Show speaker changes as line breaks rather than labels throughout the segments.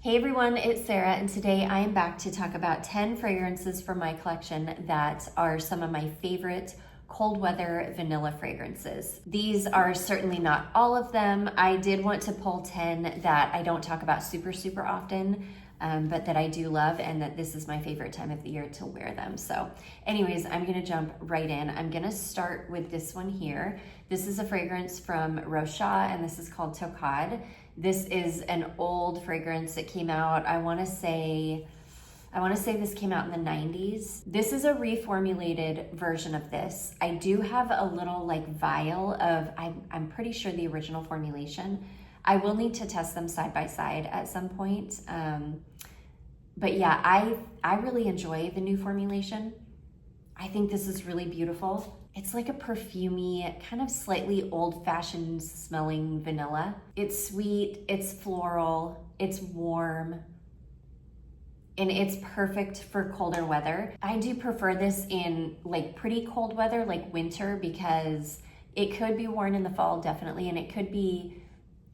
Hey everyone, it's Sarah, and today I am back to talk about 10 fragrances from my collection that are some of my favorite cold weather vanilla fragrances. These are certainly not all of them. I did want to pull 10 that I don't talk about super often, but that I do love, and that this is my favorite time of the year to wear them. So anyways, I'm gonna jump right in. I'm gonna start with this one here. This is a fragrance from Rocha, and this is called Tocade. This is an old fragrance that came out, I wanna say this came out in the 90s. This is a reformulated version of this. I do have a little vial of, I'm pretty sure the original formulation. I will need to test them side by side at some point. But yeah, I really enjoy the new formulation. I think this is really beautiful. It's like a perfumey, kind of slightly old-fashioned smelling vanilla. It's sweet, it's floral, it's warm, and it's perfect for colder weather. I do prefer this in pretty cold weather, like winter, because it could be worn in the fall, definitely, and it could be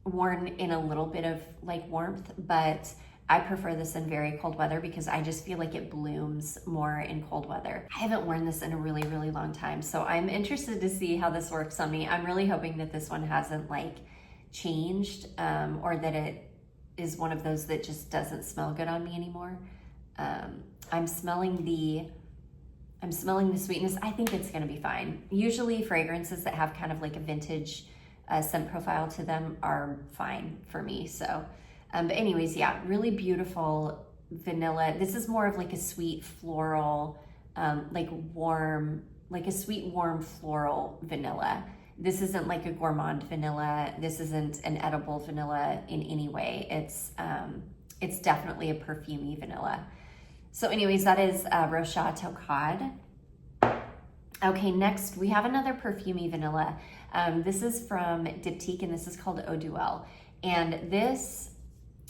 worn in a little bit of warmth, but I prefer this in very cold weather because I just feel like it blooms more in cold weather. I haven't worn this in a really long time, so I'm interested to see how this works on me. I'm really hoping that this one hasn't changed, or that it is one of those that just doesn't smell good on me anymore. I'm smelling the sweetness. I think it's gonna be fine. Usually fragrances that have kind of a vintage scent profile to them are fine for me, so. But anyways, yeah, really beautiful vanilla. This is more of a sweet floral, warm, a sweet warm floral vanilla. This isn't a gourmand vanilla. This isn't an edible vanilla in any way. It's definitely a perfumey vanilla. So anyways, that is Rocha Tocade. Okay, next we have another perfumey vanilla. This is from Diptyque, and this is called Eau Duelle. And this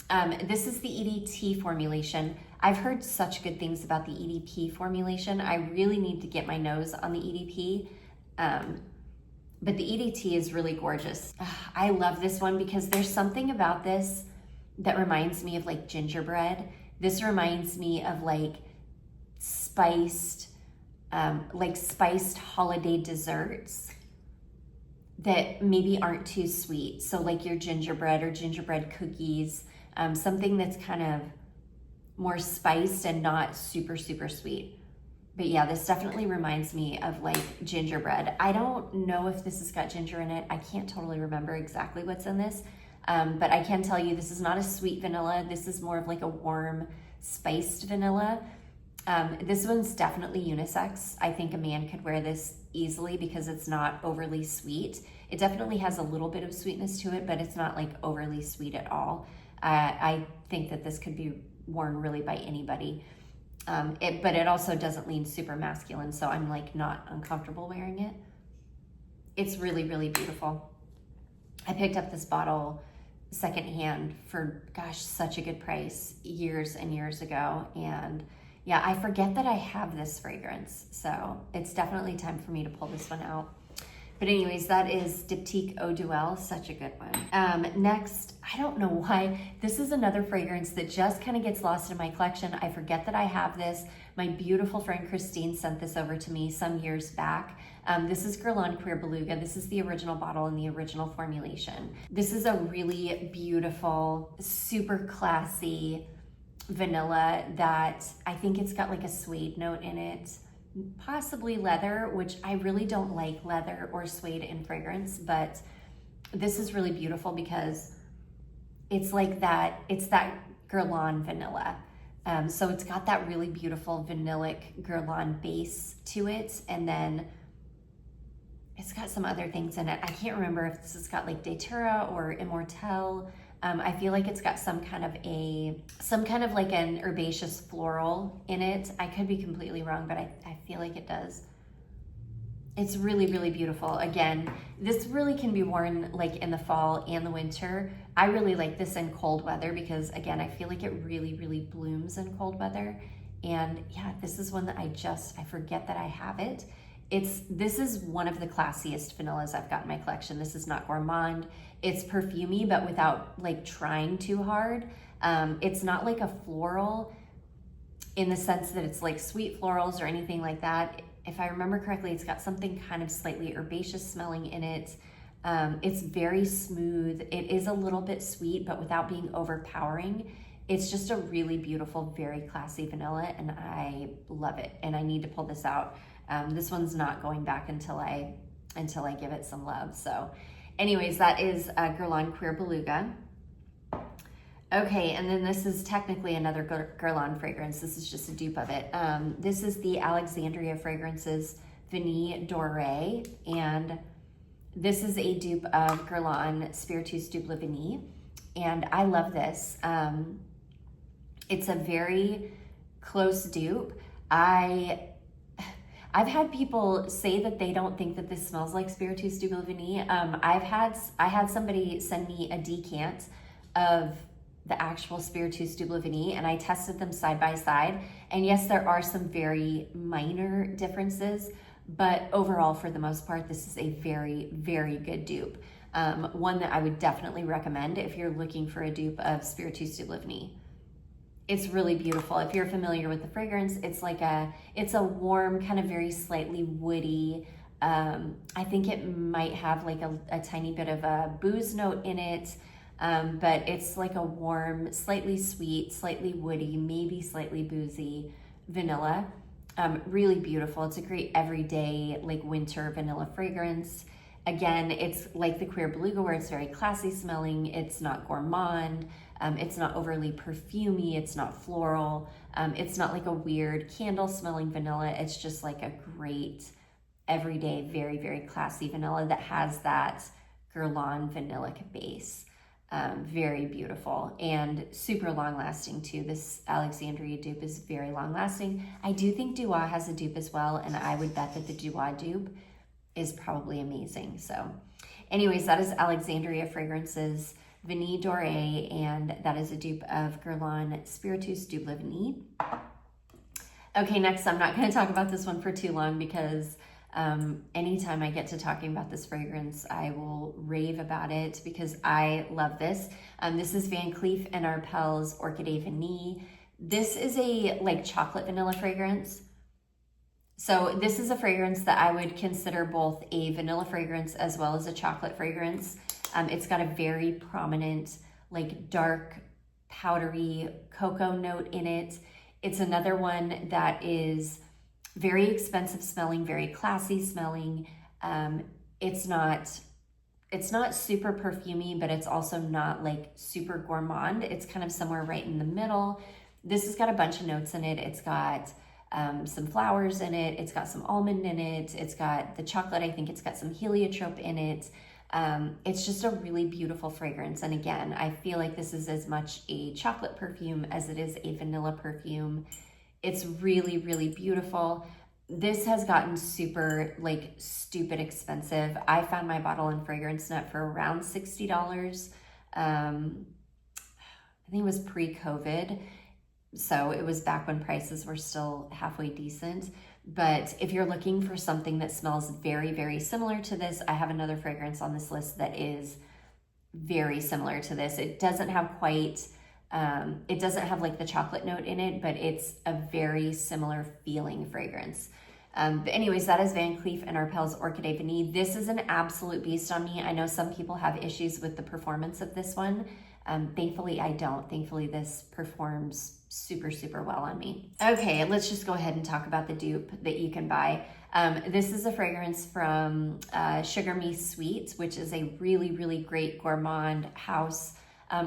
is the EDT formulation. I've heard such good things about the EDP formulation. I really need to get my nose on the EDP. But the EDT is really gorgeous. I love this one because there's something about this that reminds me of gingerbread. This reminds me of spiced holiday desserts that maybe aren't too sweet. So your gingerbread or gingerbread cookies, something that's kind of more spiced and not super sweet. But yeah, this definitely reminds me of gingerbread. I don't know if this has got ginger in it. I can't totally remember exactly what's in this. But I can tell you this is not a sweet vanilla. This is more of a warm, spiced vanilla. This one's definitely unisex. I think a man could wear this easily because it's not overly sweet. It definitely has a little bit of sweetness to it, but it's not overly sweet at all. I think that this could be worn really by anybody. But it also doesn't lean super masculine, so I'm not uncomfortable wearing it. It's really beautiful. I picked up this bottle secondhand for, gosh, such a good price years and years ago. And yeah, I forget that I have this fragrance. So it's definitely time for me to pull this one out. But anyways, that is Diptyque Eau Duelle, such a good one. Next, I don't know why, this is another fragrance that just kind of gets lost in my collection. I forget that I have this. My beautiful friend Christine sent this over to me some years back. This is Guerlain Cuir Beluga. This is the original bottle and the original formulation. This is a really beautiful, super classy vanilla that I think it's got a suede note in it. Possibly leather, which I really don't like leather or suede in fragrance, but this is really beautiful because it's that Guerlain vanilla. So it's got that really beautiful vanillic Guerlain base to it, and then it's got some other things in it. I can't remember if this has got Datura or Immortelle. I feel like it's got some kind of an herbaceous floral in it. I could be completely wrong, but I feel like it does. It's really beautiful. Again, this really can be worn in the fall and the winter. I really like this in cold weather because, again, I feel like it really blooms in cold weather. And yeah, this is one that I forget that I have it. This is one of the classiest vanillas I've got in my collection. This is not gourmand. It's perfumey, but without trying too hard. It's not like a floral in the sense that it's like sweet florals or anything like that. If I remember correctly, it's got something kind of slightly herbaceous smelling in it. It's very smooth. It is a little bit sweet, but without being overpowering. It's just a really beautiful, very classy vanilla, and I love it. And I need to pull this out. This one's not going back until I give it some love. So anyways, that is Guerlain Queer Beluga. Okay, and then this is technically another Guerlain fragrance. This is just a dupe of it. This is the Alexandria Fragrances Vanille Doré, and this is a dupe of Guerlain Spiritueuse Double Vanille, and I love this. It's a very close dupe. I've had people say that they don't think that this smells like Spiritueuse Double Vanille. I had somebody send me a decant of the actual Spiritueuse Double Vanille, and I tested them side by side. And yes, there are some very minor differences, but overall, for the most part, this is a very, very good dupe. One that I would definitely recommend if you're looking for a dupe of Spiritueuse Double Vanille. It's really beautiful. If you're familiar with the fragrance, it's a warm, kind of very slightly woody. I think it might have like a tiny bit of a booze note in it, but it's like a warm, slightly sweet, slightly woody, maybe slightly boozy vanilla. Really beautiful. It's a great everyday, like winter vanilla fragrance. Again, it's like the Queer Beluga, where it's very classy smelling. It's not gourmand. It's not overly perfumey. It's not floral. It's not like a weird candle smelling vanilla. It's just like a great everyday, very, very classy vanilla that has that Guerlain vanillic base. Very beautiful and super long lasting too. This Alexandria dupe is very long lasting. I do think Duas has a dupe as well, and I would bet that the Duas dupe is probably amazing. So anyways, that is Alexandria Fragrances Vanille Doré, and that is a dupe of Guerlain Spiritueuse Double Vanille. Okay, next, I'm not going to talk about this one for too long because anytime I get to talking about this fragrance, I will rave about it because I love this. This is Van Cleef & Arpels Orchidée Vanille. This is a like chocolate vanilla fragrance. So this is a fragrance that I would consider both a vanilla fragrance as well as a chocolate fragrance. It's got a very prominent, like dark, powdery cocoa note in it. It's another one that is very expensive smelling, very classy smelling. It's not super perfumey, but it's also not like super gourmand. It's kind of somewhere right in the middle. This has got a bunch of notes in it. It's got some flowers in it. It's got some almond in it. It's got the chocolate. I think it's got some heliotrope in it. It's just a really beautiful fragrance. And again, I feel like this is as much a chocolate perfume as it is a vanilla perfume. It's really, really beautiful. This has gotten super, like, stupid expensive. I found my bottle in Fragrance Net for around $60. I think it was pre-COVID. So it was back when prices were still halfway decent. But if you're looking for something that smells very, very similar to this, I have another fragrance on this list that is very similar to this. It doesn't have quite, it doesn't have like the chocolate note in it, but it's a very similar feeling fragrance. But anyways, that is Van Cleef & Arpels Orchidée Vanille. This is an absolute beast on me. I know some people have issues with the performance of this one. Thankfully, I don't. Thankfully, this performs super, super well on me. Okay, let's just go ahead and talk about the dupe that you can buy. This is a fragrance from Sugar Me Sweet, which is a really, really great gourmand house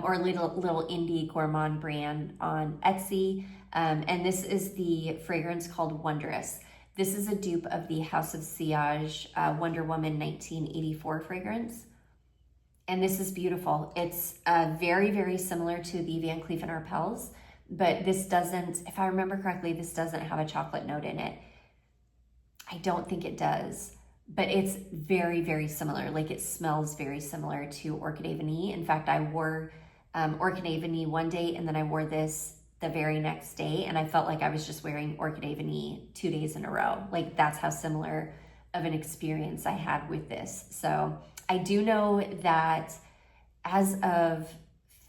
or little indie gourmand brand on Etsy. And this is the fragrance called Wondrous. This is a dupe of the House of Sillage Wonder Woman 1984 fragrance. And this is beautiful. It's very, very similar to the Van Cleef & Arpels, but this doesn't, if I remember correctly, this doesn't have a chocolate note in it. I don't think it does, but it's very, very similar. Like it smells very similar to Orchidée Vanille. In fact, I wore Orchidée Vanille one day and then I wore this the very next day, and I felt like I was just wearing Orchidée Vanille 2 days in a row. Like that's how similar of an experience I had with this. So I do know that as of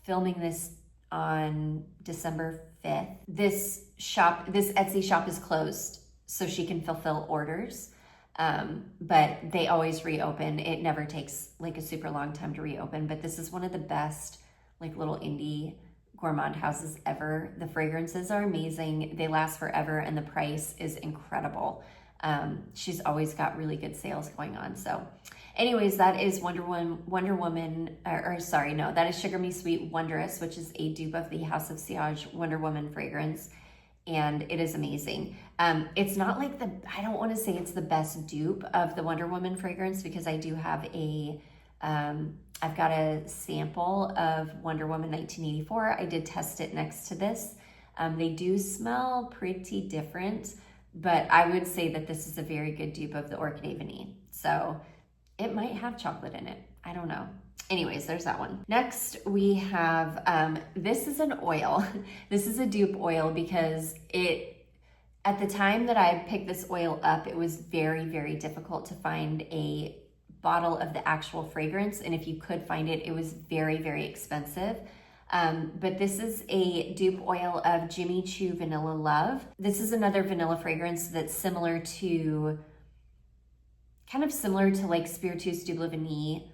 filming this on December 5th. This Etsy shop is closed, so she can fulfill orders. But they always reopen. It never takes like a super long time to reopen, but this is one of the best like little indie gourmand houses ever. The fragrances are amazing. They last forever and the price is incredible. She's always got really good sales going on. So anyways, that is that is Sugar Me Sweet Wondrous, which is a dupe of the House of Sillage Wonder Woman fragrance. And it is amazing. It's not like I don't want to say it's the best dupe of the Wonder Woman fragrance, because I do have I've got a sample of Wonder Woman 1984. I did test it next to this. They do smell pretty different, but I would say that this is a very good dupe of the Orchidée Vanille. So it might have chocolate in it. I don't know. Anyways, there's that one. Next, we have, this is an oil. This is a dupe oil because at the time that I picked this oil up, it was very, very difficult to find a bottle of the actual fragrance. And if you could find it, it was very, very expensive. But this is a dupe oil of Jimmy Choo Vanilla Love. This is another vanilla fragrance that's kind of similar to like Spiritus Double Vanille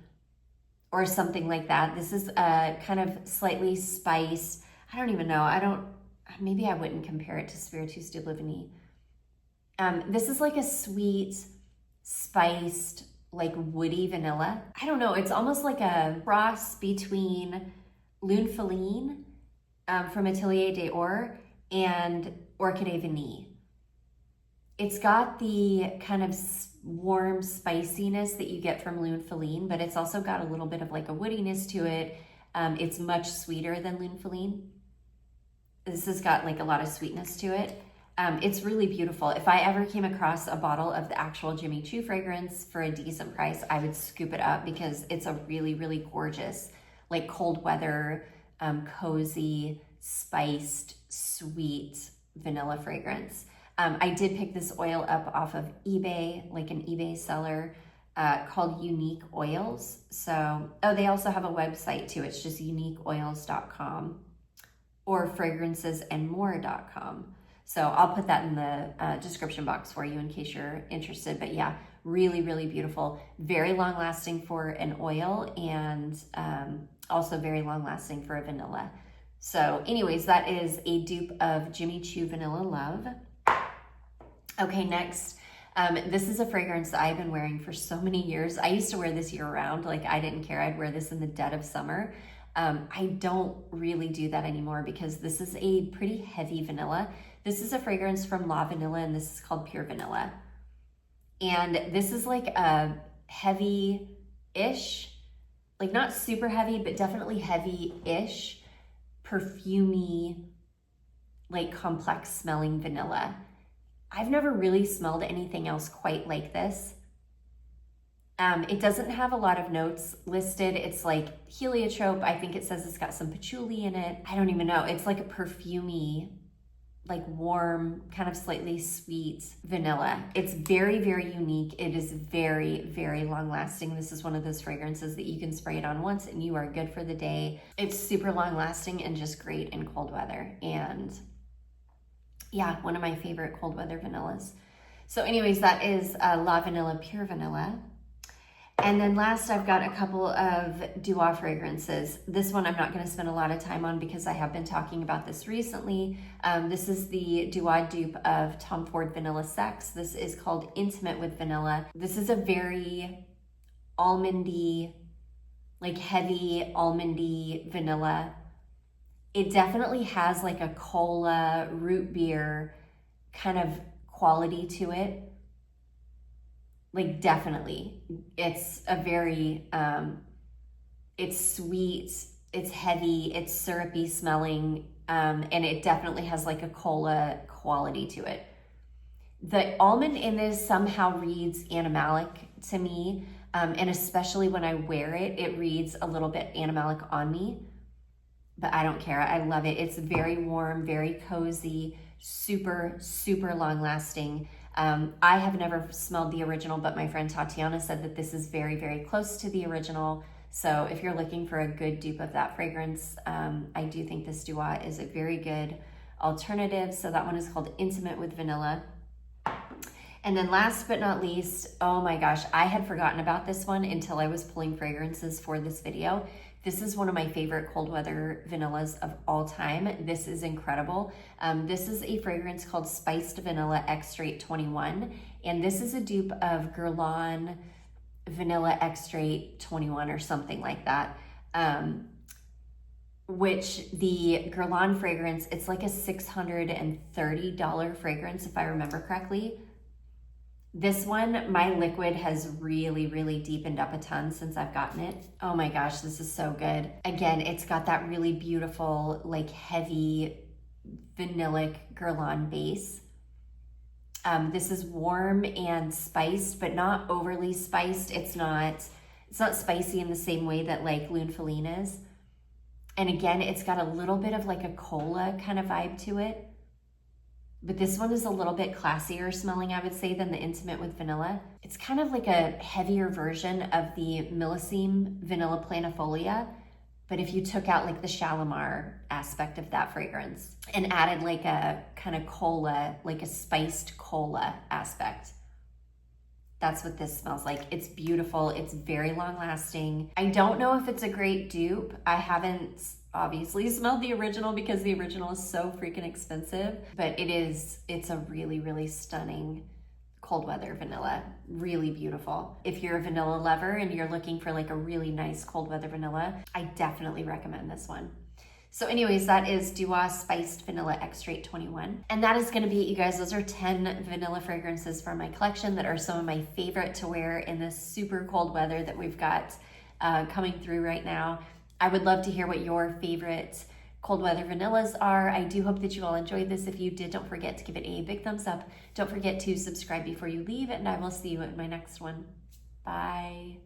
or something like that. This is kind of slightly spiced. I don't even know. Maybe I wouldn't compare it to Spiritus Double Vanille. This is like a sweet, spiced, like woody vanilla. I don't know. It's almost like a cross between Lune Feline from Atelier d'Or and Orchidée Vanille. It's got the kind of warm spiciness that you get from Lune Feline, but it's also got a little bit of like a woodiness to it. It's much sweeter than Lune Feline. This has got like a lot of sweetness to it. It's really beautiful. If I ever came across a bottle of the actual Jimmy Choo fragrance for a decent price, I would scoop it up because it's a really, really gorgeous, like cold weather, cozy, spiced, sweet vanilla fragrance. I did pick this oil up off of eBay, like an eBay seller called Unique Oils. So, they also have a website too. It's just uniqueoils.com or fragrancesandmore.com. So I'll put that in the description box for you in case you're interested. But yeah, really, really beautiful. Very long lasting for an oil and also very long lasting for a vanilla. So anyways, that is a dupe of Jimmy Choo Vanilla Love. Okay, next, this is a fragrance that I've been wearing for so many years. I used to wear this year round. Like I didn't care. I'd wear this in the dead of summer. I don't really do that anymore because this is a pretty heavy vanilla. This is a fragrance from La Vanilla and this is called Pure Vanilla. And this is like a heavy-ish, like not super heavy, but definitely heavy-ish, perfumey, like complex smelling vanilla. I've never really smelled anything else quite like this. It doesn't have a lot of notes listed. It's like heliotrope. I think it says it's got some patchouli in it. I don't even know. It's like a perfumey, like warm, kind of slightly sweet vanilla. It's very, very unique. It is very, very long lasting. This is one of those fragrances that you can spray it on once and you are good for the day. It's super long lasting and just great in cold weather. And yeah, one of my favorite cold weather vanillas. So anyways, that is La Vanilla Pure Vanilla. And then last, I've got a couple of Dua fragrances. This one I'm not going to spend a lot of time on because I have been talking about this recently. This is the Dua dupe of Tom Ford Vanilla Sex. This is called Intimate with Vanilla. This is a very almondy, like heavy almondy vanilla. It definitely has like a cola, root beer kind of quality to it. Like definitely, it's a very, it's sweet, it's heavy, it's syrupy smelling, and it definitely has like a cola quality to it. The almond in this somehow reads animalic to me, and especially when I wear it, it reads a little bit animalic on me, but I don't care. I love it. It's very warm, very cozy, super, super long lasting. I have never smelled the original, but my friend Tatiana said that this is very, very close to the original. So if you're looking for a good dupe of that fragrance, I do think this Dua is a very good alternative. So that one is called Intimate with Vanilla. And then last but not least, oh my gosh, I had forgotten about this one until I was pulling fragrances for this video. This is one of my favorite cold weather vanillas of all time. This is incredible. This is a fragrance called Spiced Vanilla Extrait 21. And this is a dupe of Guerlain Vanilla Extrait 21 or something like that. Which the Guerlain fragrance, it's like a $630 fragrance if I remember correctly. This one, my liquid has really, really deepened up a ton since I've gotten it. Oh my gosh, this is so good. Again, it's got that really beautiful, like heavy vanillic Guerlain base. This is warm and spiced, but not overly spiced. It's not spicy in the same way that like Lune Feline is. And again, it's got a little bit of like a cola kind of vibe to it. But this one is a little bit classier smelling, I would say, than the Intimate with Vanilla. It's kind of like a heavier version of the Millesime Vanilla Planifolia, but if you took out like the Shalimar aspect of that fragrance and added like a kind of cola, like a spiced cola aspect. That's what this smells like. It's beautiful. It's very long lasting. I don't know if it's a great dupe. I haven't obviously smelled the original because the original is so freaking expensive, but it's a really, really stunning cold weather vanilla. Really beautiful. If you're a vanilla lover and you're looking for like a really nice cold weather vanilla, I definitely recommend this one. So anyways, that is Dua Spiced Vanilla Extrait 21. And that is gonna be it, you guys. Those are 10 vanilla fragrances from my collection that are some of my favorite to wear in this super cold weather that we've got coming through right now. I would love to hear what your favorite cold weather vanillas are. I do hope that you all enjoyed this. If you did, don't forget to give it a big thumbs up. Don't forget to subscribe before you leave, and I will see you in my next one. Bye.